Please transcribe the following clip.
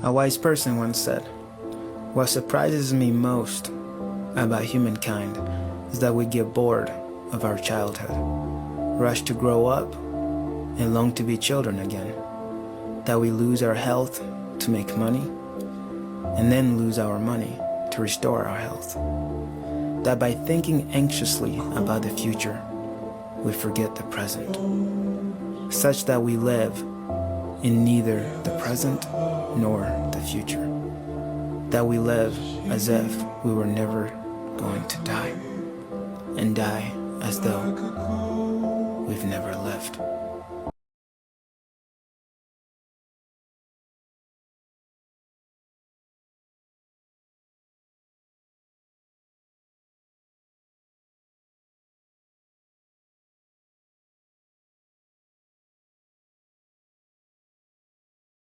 A wise person once said, "What surprises me most about humankind is that we get bored of our childhood, rush to grow up, and long to be children again. That we lose our health to make money, and then lose our money to restore our health. That by thinking anxiously about the future, we forget the present, such that we live in neither the present nor the future. That we live as if we were never going to die, and die as though we've never lived."